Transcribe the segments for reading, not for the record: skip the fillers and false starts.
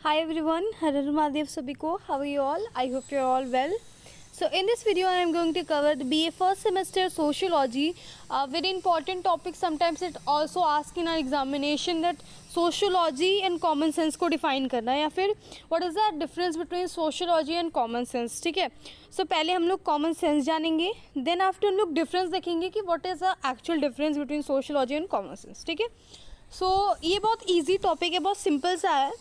Hi everyone, Har Har Mahadev सभी को. How are you all? I hope you're all well. So in this video I am going to cover the BA first semester sociology. Very important topic. Sometimes it also ask in our examination that sociology and common sense को define करना है या फिर what is the difference between sociology and common sense. ठीक है. So पहले हम लोग common sense जानेंगे. Then after हम लोग difference देखेंगे कि what is the actual difference between sociology and common sense. ठीक है. So ये बहुत easy topic है, बहुत simple सा है.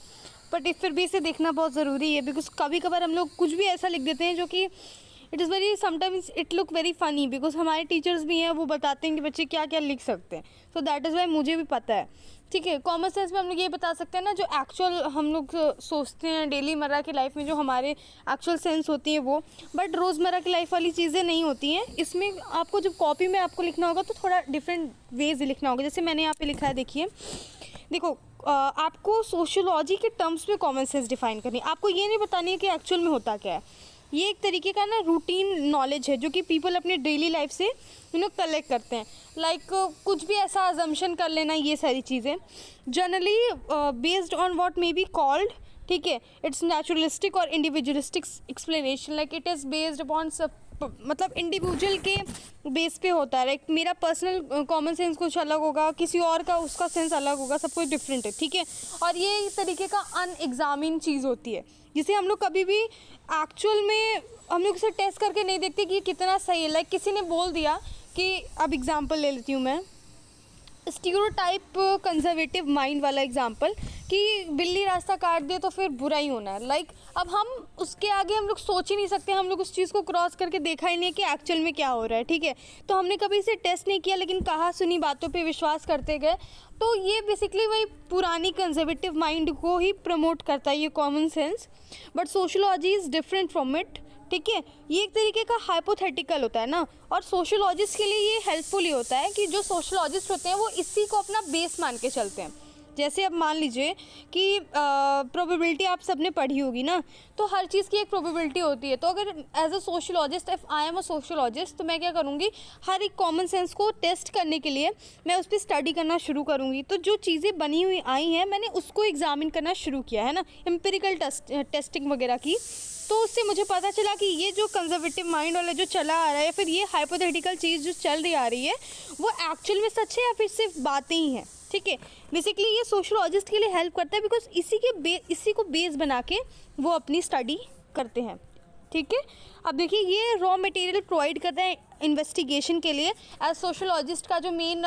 बट फिर भी इसे देखना बहुत ज़रूरी है बिकॉज कभी कभार हम लोग कुछ भी ऐसा लिख देते हैं जो कि it is very sometimes it look very funny because हमारे टीचर्स भी हैं वो बताते हैं कि बच्चे क्या क्या लिख सकते हैं. सो दैट इज़ वाई मुझे भी पता है. ठीक है. कॉमन सेंस में हम लोग ये बता सकते हैं ना जो एक्चुअल हम लोग सोचते हैं डेली मर्रा की लाइफ में जो हमारे एक्चुअल सेंस होती हैं वो. बट रोज़मर्रा की लाइफ वाली चीज़ें नहीं होती हैं. इसमें आपको जब कॉपी में आपको लिखना होगा तो थोड़ा डिफरेंट वेज लिखना होगा. जैसे मैंने यहाँ पे लिखा है, देखिए. देखो आपको सोशियोलॉजी के टर्म्स में कॉमन सेंस डिफाइन करनी है. आपको ये नहीं बतानी है कि एक्चुअल में होता क्या है. ये एक तरीके का ना रूटीन नॉलेज है जो कि पीपल अपने डेली लाइफ से कलेक्ट करते हैं. लाइक कुछ भी ऐसा अजम्पशन कर लेना, ये सारी चीज़ें generally based on what may be called, ठीक है, इट्स नेचुरलिस्टिक और individualistic explanation. Like it is based upon सब, मतलब इंडिविजुअल के बेस पे होता है. लाइक मेरा पर्सनल कॉमन सेंस कुछ अलग होगा, किसी और का उसका सेंस अलग होगा, सब कुछ डिफरेंट है. ठीक है. और ये एक तरीके का अनएग्जामिन चीज़ होती है जिसे हम लोग कभी भी एक्चुअल में हम लोग इसे टेस्ट करके नहीं देखते कि कितना सही है. लाइक किसी ने बोल दिया कि, अब एग्जाम्पल ले लेती हूँ मैं, स्टीरियोटाइप कंजर्वेटिव माइंड वाला एग्जाम्पल कि बिल्ली रास्ता काट दे तो फिर बुरा ही होना है. लाइक अब हम उसके आगे हम लोग सोच ही नहीं सकते. हम लोग उस चीज़ को क्रॉस करके देखा ही नहीं कि एक्चुअल में क्या हो रहा है. ठीक है. तो हमने कभी इसे टेस्ट नहीं किया लेकिन कहा सुनी बातों पे विश्वास करते गए. तो ये बेसिकली वही पुरानी कंजर्वेटिव माइंड को ही प्रमोट करता है, ये common sense. But sociology is different from it. ठीक है. ये एक तरीके का हाइपोथेटिकल होता है ना, और सोशियोलॉजिस्ट के लिए ये हेल्पफुल ही होता है कि जो सोशियोलॉजिस्ट होते हैं वो इसी को अपना बेस मान के चलते हैं. जैसे अब मान लीजिए कि प्रोबेबिलिटी आप सबने पढ़ी होगी ना, तो हर चीज़ की एक प्रोबेबिलिटी होती है. तो अगर as a sociologist, if I am a sociologist, तो मैं क्या करूँगी, हर एक कॉमन सेंस को टेस्ट करने के लिए मैं उस पर स्टडी करना शुरू करूँगी. तो जो चीज़ें बनी हुई आई हैं मैंने उसको एग्जामिन करना शुरू किया है ना, एम्पिरिकल टेस्टिंग वगैरह की. तो उससे मुझे पता चला कि ये जो कंजर्वेटिव माइंड वाला जो चला आ रहा है, फिर ये हाइपोथेटिकल चीज़ जो चल रही आ रही है, वो एक्चुअल में सच है या फिर सिर्फ बातें ही हैं. ठीक है. बेसिकली ये सोशियोलॉजिस्ट के लिए हेल्प करता है बिकॉज इसी को बेस बना के वो अपनी स्टडी करते हैं. ठीक है. अब देखिए ये रॉ मटेरियल प्रोवाइड करते हैं इन्वेस्टिगेशन के लिए. एज सोशियोलॉजिस्ट का जो मेन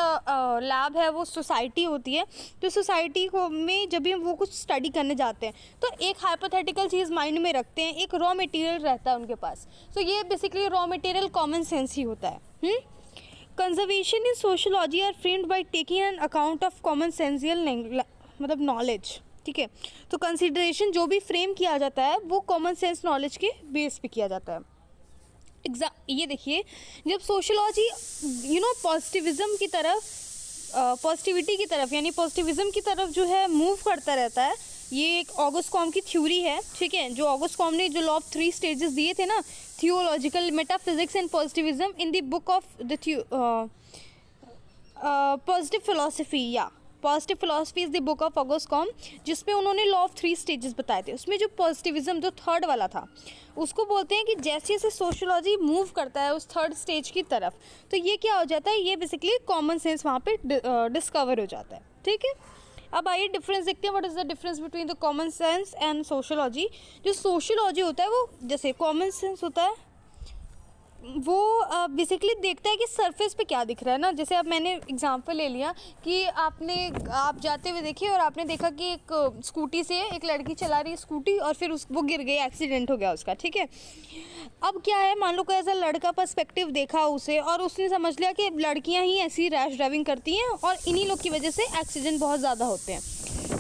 लैब है वो सोसाइटी होती है. तो सोसाइटी को में जब भी वो कुछ स्टडी करने जाते हैं तो एक हाइपोथेटिकल चीज़ माइंड में रखते हैं, एक रॉ मटेरियल रहता है उनके पास. तो ये basically raw material common sense ही होता है. Conservation in sociology are framed by taking an account of common sensical मतलब नॉलेज. ठीक है. तो कंसिडरेशन जो भी फ्रेम किया जाता है वो कॉमन सेंस नॉलेज के बेस पे किया जाता है. ये देखिए, जब सोशियोलॉजी पॉजिटिविज्म की तरफ, पॉजिटिविटी की तरफ यानी पॉजिटिविज्म की तरफ जो है मूव करता रहता है. ये एक ऑगस्ट कॉम की थ्योरी है. ठीक है. जो ऑगस्ट कॉम ने जो लॉ ऑफ 3 स्टेजेस दिए थे ना, theological metaphysics and positivism in the book of the positive philosophy, या positive philosophy is the book of August Comte, जिसमें उन्होंने लॉ ऑफ 3 स्टेजेस बताए थे. उसमें जो पॉजिटिविज्म जो थर्ड वाला था उसको बोलते हैं कि जैसे जैसे सोशियोलॉजी मूव करता है उस थर्ड स्टेज की तरफ, तो ये क्या हो जाता है, ये बेसिकली कॉमन सेंस वहाँ पे डिस्कवर हो जाता है. ठीक है. अब आइए डिफरेंस देखते हैं. What is the difference between the common sense and sociology. जो सोशियोलॉजी होता है वो, जैसे कॉमन सेंस होता है वो बेसिकली देखता है कि सरफेस पे क्या दिख रहा है ना. जैसे अब मैंने एग्जांपल ले लिया कि आप जाते हुए देखिए और आपने देखा कि एक स्कूटी से एक लड़की चला रही है स्कूटी और फिर वो गिर गई, एक्सीडेंट हो गया उसका. ठीक है. अब क्या है, मान लो कोई ऐसा लड़का पर्सपेक्टिव देखा उसे और उसने समझ लिया कि लड़कियां ही ऐसी रैश ड्राइविंग करती हैं और इन्हीं लोग की वजह से एक्सीडेंट बहुत ज़्यादा होते हैं.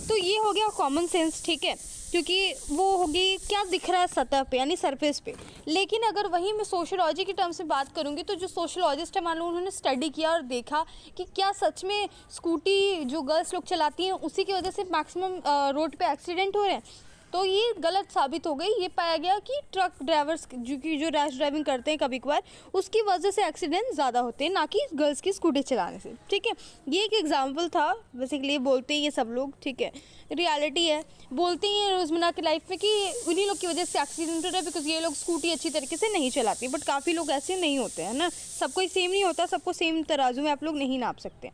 तो ये हो गया कॉमन सेंस. ठीक है. क्योंकि वो होगी क्या दिख रहा है सतह पे यानी सरफेस पे. लेकिन अगर वहीं मैं सोशियोलॉजी की टर्म्स में बात करूँगी तो जो सोशियोलॉजिस्ट है, मान लो उन्होंने स्टडी किया और देखा कि क्या सच में स्कूटी जो गर्ल्स लोग चलाती हैं उसी की वजह से मैक्सिमम रोड पे एक्सीडेंट हो रहे हैं. तो ये गलत साबित हो गई। ये पाया गया कि ट्रक ड्राइवर्स जो रैश ड्राइविंग करते हैं कभी कभार, उसकी वजह से एक्सीडेंट ज़्यादा होते हैं, ना कि गर्ल्स की स्कूटी चलाने से। ठीक है, ये एक एग्जाम्पल था। बेसिकली बोलते ही ये सब लोग, ठीक है, रियलिटी है, बोलते ही हैं रोज़मर्रा की लाइफ में कि उन्हीं लोग की वजह से एक्सीडेंट हो रहा है, बिकॉज ये लोग स्कूटी अच्छी तरीके से नहीं चलाती। बट काफ़ी लोग ऐसे नहीं होते हैं ना, सबको सेम नहीं होता, सबको सेम तराजू में आप लोग नहीं नाप सकते।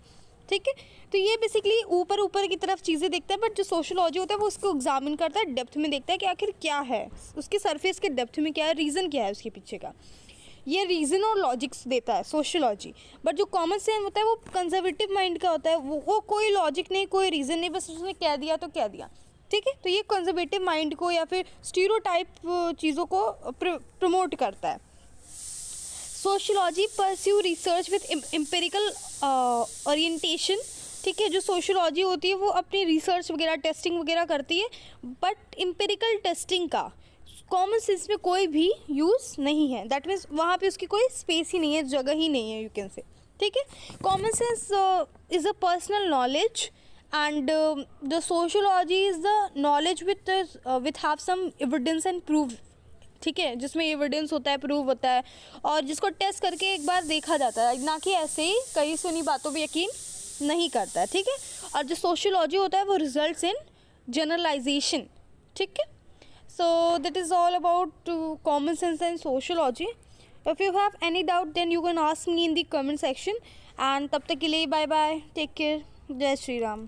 ठीक है, तो ये बेसिकली ऊपर ऊपर की तरफ चीज़ें देखता है, बट जो सोशलॉजी होता है वो उसको एग्जामिन करता है, डेप्थ में देखता है कि आखिर क्या है उसके सरफेस के डेप्थ में, क्या है रीज़न, क्या है उसके पीछे का। ये रीज़न और लॉजिक्स देता है सोशलॉजी। बट जो कॉमन सेंस होता है वो कंजर्वेटिव माइंड का होता है, वो कोई लॉजिक नहीं, कोई रीज़न नहीं, बस उसने कह दिया तो कह दिया। ठीक है, तो ये कंजर्वेटिव माइंड को या फिर स्टीरियोटाइप चीज़ों को प्रमोट करता है। Sociology pursue research with empirical orientation. ठीक है, जो सोशलॉजी होती है वो अपनी रिसर्च वगैरह, टेस्टिंग वगैरह करती है, बट एम्पिरिकल टेस्टिंग का कॉमन सेंस में कोई भी यूज़ नहीं है। दैट मीन्स वहाँ पे उसकी कोई स्पेस ही नहीं है, जगह ही नहीं है, यू कैन से। ठीक है, common sense is a personal knowledge and the sociology is the knowledge with have some evidence and proof. ठीक है, जिसमें एविडेंस होता है, प्रूव होता है, और जिसको टेस्ट करके एक बार देखा जाता है, ना कि ऐसे ही कई सुनी बातों पे यकीन नहीं करता है। ठीक है, और जो सोशलॉजी होता है वो रिजल्ट्स इन जनरलाइजेशन। ठीक है, so that is all about common sense and sociology. If you have any doubt then you can ask me in the comment section, and तब तक के लिए बाय बाय, टेक केयर, जय श्री राम।